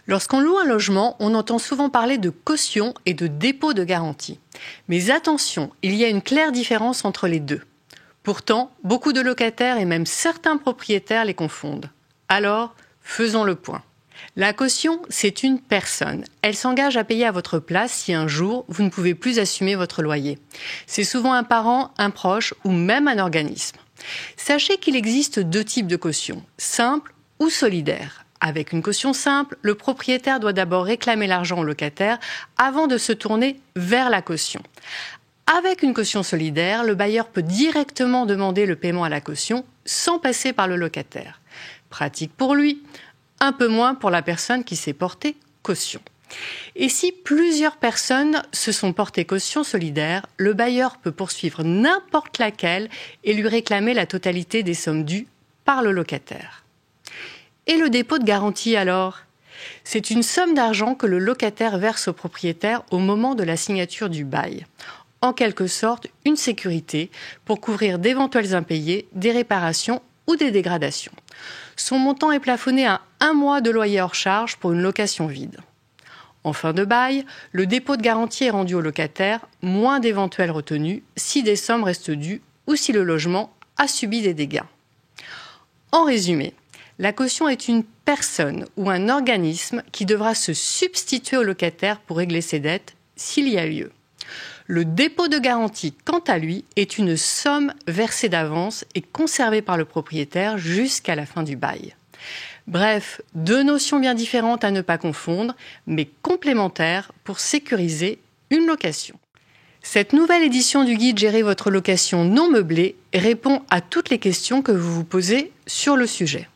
Lorsqu'on loue un logement, on entend souvent parler de caution et de dépôt de garantie. Mais attention, il y a une claire différence entre les deux. Pourtant, beaucoup de locataires et même certains propriétaires les confondent. Alors, faisons le point. La caution, c'est une personne. Elle s'engage à payer à votre place si un jour, vous ne pouvez plus assumer votre loyer. C'est souvent un parent, un proche ou même un organisme. Sachez qu'il existe deux types de caution, simple ou solidaire. Avec une caution simple, le propriétaire doit d'abord réclamer l'argent au locataire avant de se tourner vers la caution. Avec une caution solidaire, le bailleur peut directement demander le paiement à la caution sans passer par le locataire. Pratique pour lui, un peu moins pour la personne qui s'est portée caution. Et si plusieurs personnes se sont portées caution solidaire, le bailleur peut poursuivre n'importe laquelle et lui réclamer la totalité des sommes dues par le locataire. Et le dépôt de garantie alors ? C'est une somme d'argent que le locataire verse au propriétaire au moment de la signature du bail. En quelque sorte, une sécurité pour couvrir d'éventuels impayés, des réparations ou des dégradations. Son montant est plafonné à 1 mois de loyer hors charge pour une location vide. En fin de bail, le dépôt de garantie est rendu au locataire, moins d'éventuelles retenues si des sommes restent dues ou si le logement a subi des dégâts. En résumé, la caution est une personne ou un organisme qui devra se substituer au locataire pour régler ses dettes s'il y a lieu. Le dépôt de garantie, quant à lui, est une somme versée d'avance et conservée par le propriétaire jusqu'à la fin du bail. Bref, deux notions bien différentes à ne pas confondre, mais complémentaires pour sécuriser une location. Cette nouvelle édition du guide Gérer votre location non meublée répond à toutes les questions que vous vous posez sur le sujet.